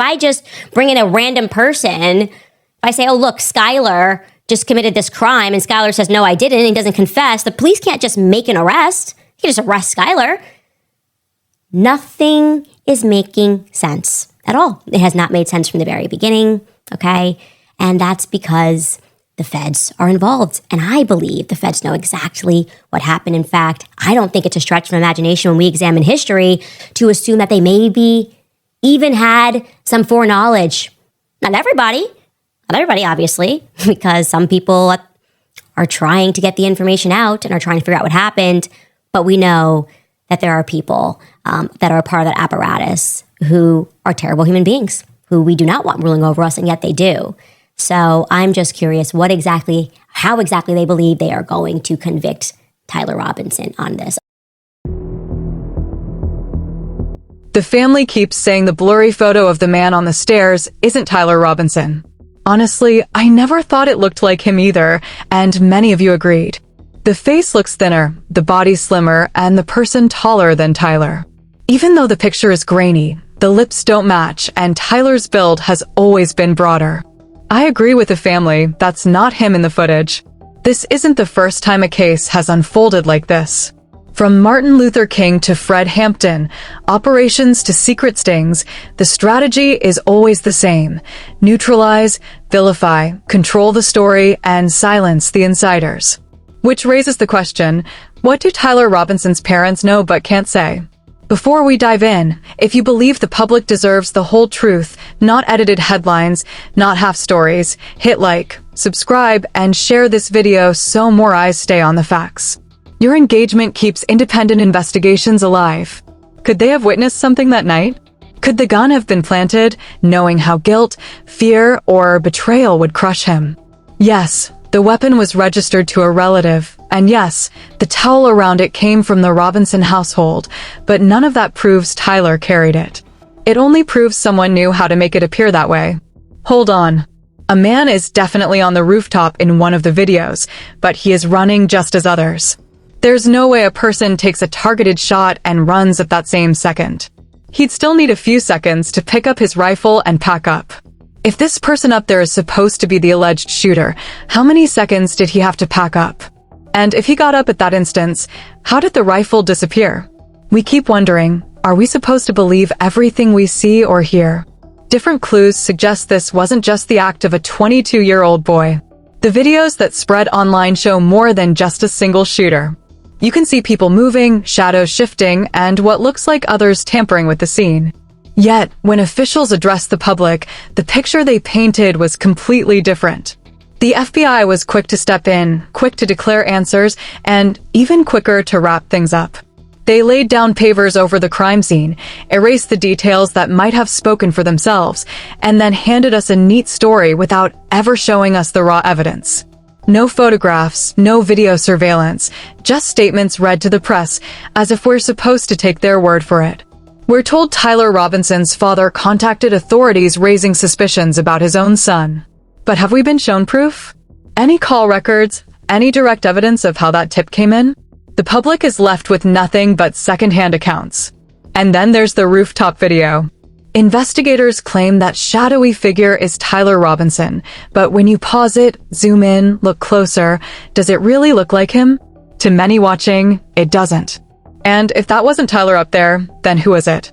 I just bring in a random person, if I say, oh, look, Skylar just committed this crime, and Skylar says, no, I didn't, and he doesn't confess, the police can't just make an arrest. You can just arrest Skylar. Nothing is making sense at all. It has not made sense from the very beginning, okay? And that's because the feds are involved. And I believe the feds know exactly what happened. In fact, I don't think it's a stretch from imagination when we examine history to assume that they maybe even had some foreknowledge. Not everybody, obviously, because some people are trying to get the information out and are trying to figure out what happened. But we know that there are people that are a part of that apparatus who are terrible human beings, who we do not want ruling over us, and yet they do. So I'm just curious how exactly they believe they are going to convict Tyler Robinson on this. The family keeps saying the blurry photo of the man on the stairs isn't Tyler Robinson. Honestly, I never thought it looked like him either, and many of you agreed. The face looks thinner, the body slimmer, and the person taller than Tyler. Even though the picture is grainy, the lips don't match, and Tyler's build has always been broader. I agree with the family, that's not him in the footage. This isn't the first time a case has unfolded like this. From Martin Luther King to Fred Hampton, operations to secret stings, the strategy is always the same. Neutralize, vilify, control the story, and silence the insiders. Which raises the question, what do Tyler Robinson's parents know but can't say? Before we dive in, if you believe the public deserves the whole truth, not edited headlines, not half stories, hit like, subscribe, and share this video so more eyes stay on the facts. Your engagement keeps independent investigations alive. Could they have witnessed something that night? Could the gun have been planted, knowing how guilt, fear, or betrayal would crush him? Yes, the weapon was registered to a relative, and yes, the towel around it came from the Robinson household, but none of that proves Tyler carried it. It only proves someone knew how to make it appear that way. Hold on. A man is definitely on the rooftop in one of the videos, but he is running just as others. There's no way a person takes a targeted shot and runs at that same second. He'd still need a few seconds to pick up his rifle and pack up. If this person up there is supposed to be the alleged shooter, how many seconds did he have to pack up? And if he got up at that instance, how did the rifle disappear? We keep wondering, are we supposed to believe everything we see or hear? Different clues suggest this wasn't just the act of a 22-year-old boy. The videos that spread online show more than just a single shooter. You can see people moving, shadows shifting, and what looks like others tampering with the scene. Yet, when officials addressed the public, the picture they painted was completely different. The FBI was quick to step in, quick to declare answers, and even quicker to wrap things up. They laid down pavers over the crime scene, erased the details that might have spoken for themselves, and then handed us a neat story without ever showing us the raw evidence. No photographs, no video surveillance, just statements read to the press, as if we're supposed to take their word for it. We're told Tyler Robinson's father contacted authorities raising suspicions about his own son. But have we been shown proof? Any call records? Any direct evidence of how that tip came in? The public is left with nothing but secondhand accounts. And then there's the rooftop video. Investigators claim that shadowy figure is Tyler Robinson, but when you pause it, zoom in, look closer, does it really look like him? To many watching, it doesn't. And if that wasn't Tyler up there, then who is it?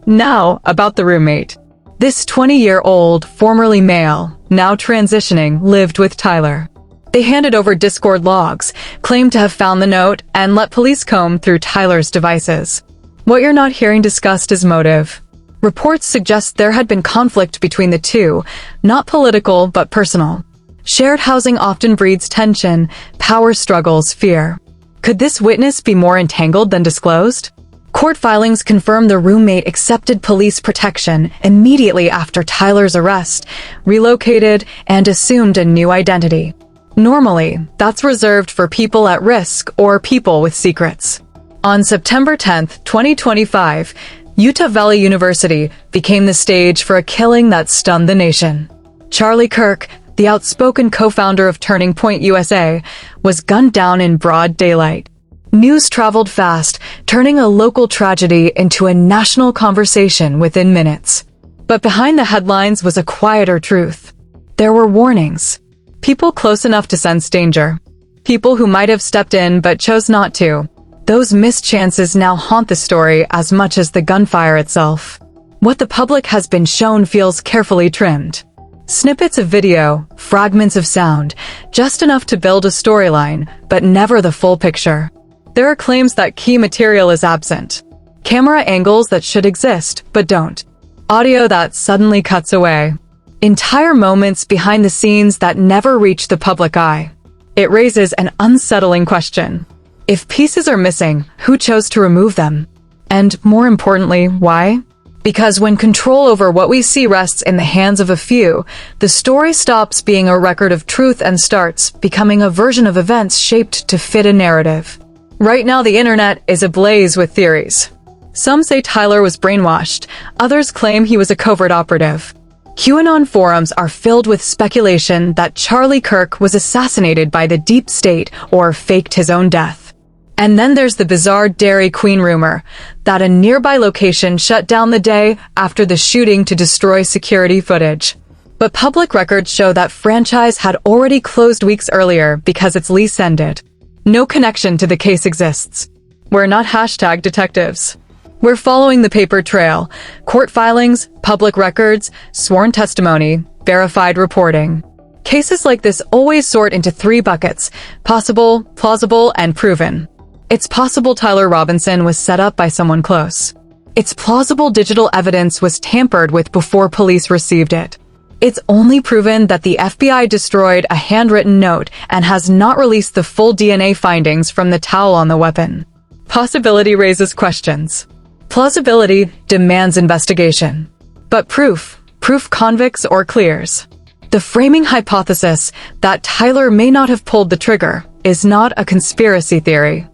Now, about the roommate. This 20-year-old, formerly male, now transitioning, lived with Tyler. They handed over Discord logs, claimed to have found the note, and let police comb through Tyler's devices. What you're not hearing discussed is motive. Reports suggest there had been conflict between the two, not political but personal. Shared housing often breeds tension, power struggles, fear. Could this witness be more entangled than disclosed? Court filings confirm the roommate accepted police protection immediately after Tyler's arrest, relocated, and assumed a new identity. Normally, that's reserved for people at risk or people with secrets. On September 10, 2025, Utah Valley University became the stage for a killing that stunned the nation. Charlie Kirk, the outspoken co-founder of Turning Point USA, was gunned down in broad daylight. News traveled fast, turning a local tragedy into a national conversation within minutes. But behind the headlines was a quieter truth. There were warnings. People close enough to sense danger. People who might have stepped in but chose not to. Those missed chances now haunt the story as much as the gunfire itself. What the public has been shown feels carefully trimmed. Snippets of video, fragments of sound, just enough to build a storyline, but never the full picture. There are claims that key material is absent. Camera angles that should exist, but don't. Audio that suddenly cuts away. Entire moments behind the scenes that never reach the public eye. It raises an unsettling question. If pieces are missing, who chose to remove them? And more importantly, why? Because when control over what we see rests in the hands of a few, the story stops being a record of truth and starts becoming a version of events shaped to fit a narrative. Right now, the internet is ablaze with theories. Some say Tyler was brainwashed, others claim he was a covert operative. QAnon forums are filled with speculation that Charlie Kirk was assassinated by the deep state or faked his own death. And then there's the bizarre Dairy Queen rumor that a nearby location shut down the day after the shooting to destroy security footage. But public records show that franchise had already closed weeks earlier because its lease ended. No connection to the case exists. We're not hashtag detectives. We're following the paper trail, court filings, public records, sworn testimony, verified reporting. Cases like this always sort into three buckets: possible, plausible, and proven. It's possible Tyler Robinson was set up by someone close. It's plausible digital evidence was tampered with before police received it. It's only proven that the FBI destroyed a handwritten note and has not released the full DNA findings from the towel on the weapon. Possibility raises questions. Plausibility demands investigation. But proof convicts or clears. The framing hypothesis that Tyler may not have pulled the trigger is not a conspiracy theory.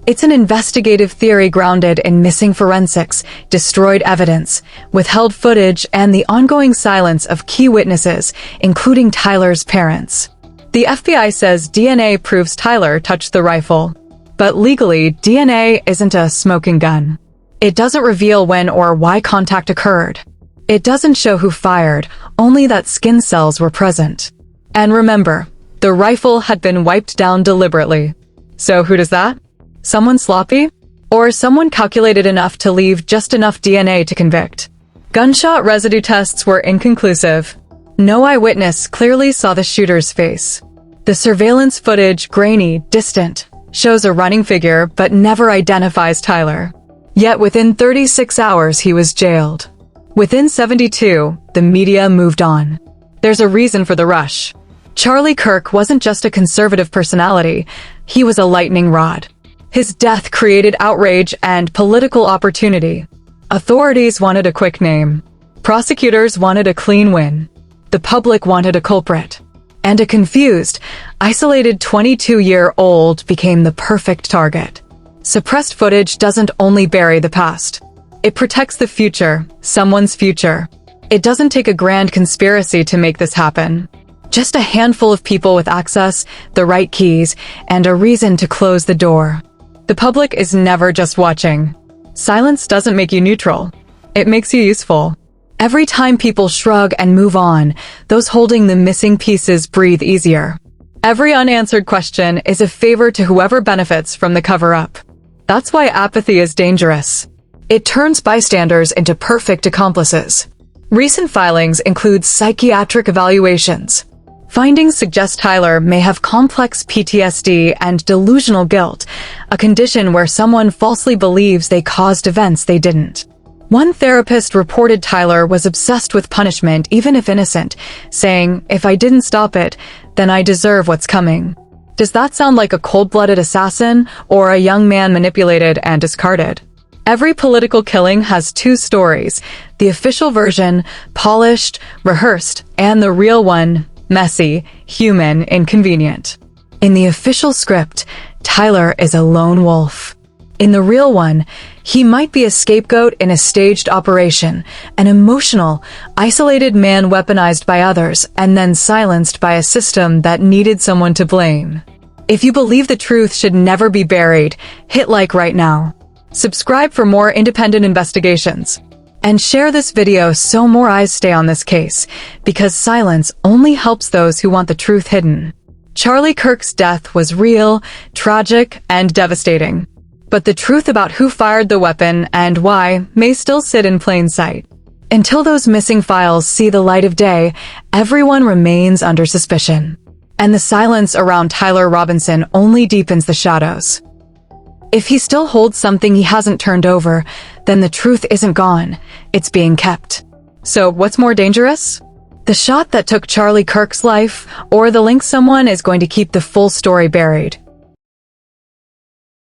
It's an investigative theory grounded in missing forensics, destroyed evidence, withheld footage, and the ongoing silence of key witnesses, including Tyler's parents. The FBI says DNA proves Tyler touched the rifle. But legally, DNA isn't a smoking gun. It doesn't reveal when or why contact occurred. It doesn't show who fired, only that skin cells were present. And remember, the rifle had been wiped down deliberately. So who does that? Someone sloppy? Or someone calculated enough to leave just enough DNA to convict? Gunshot residue tests were inconclusive. No eyewitness clearly saw the shooter's face. The surveillance footage, grainy, distant, shows a running figure but never identifies Tyler. Yet within 36 hours he was jailed. Within 72, the media moved on. There's a reason for the rush. Charlie Kirk wasn't just a conservative personality, he was a lightning rod. His death created outrage and political opportunity. Authorities wanted a quick name. Prosecutors wanted a clean win. The public wanted a culprit. And a confused, isolated 22-year-old became the perfect target. Suppressed footage doesn't only bury the past. It protects the future, someone's future. It doesn't take a grand conspiracy to make this happen. Just a handful of people with access, the right keys, and a reason to close the door. The public is never just watching. Silence doesn't make you neutral. It makes you useful. Every time people shrug and move on, those holding the missing pieces breathe easier. Every unanswered question is a favor to whoever benefits from the cover-up. That's why apathy is dangerous. It turns bystanders into perfect accomplices. Recent filings include psychiatric evaluations. Findings suggest Tyler may have complex PTSD and delusional guilt, a condition where someone falsely believes they caused events they didn't. One therapist reported Tyler was obsessed with punishment, even if innocent, saying, "If I didn't stop it, then I deserve what's coming." Does that sound like a cold-blooded assassin or a young man manipulated and discarded? Every political killing has two stories: the official version, polished, rehearsed, and the real one, messy, human, inconvenient. In the official script, Tyler is a lone wolf. In the real one, he might be a scapegoat in a staged operation, an emotional, isolated man weaponized by others and then silenced by a system that needed someone to blame. If you believe the truth should never be buried, hit like right now. Subscribe for more independent investigations. And share this video so more eyes stay on this case, because silence only helps those who want the truth hidden. Charlie Kirk's death was real, tragic, and devastating. But the truth about who fired the weapon and why may still sit in plain sight. Until those missing files see the light of day, everyone remains under suspicion. And the silence around Tyler Robinson only deepens the shadows. If he still holds something he hasn't turned over, then the truth isn't gone, it's being kept. So what's more dangerous? The shot that took Charlie Kirk's life, or the link someone is going to keep the full story buried?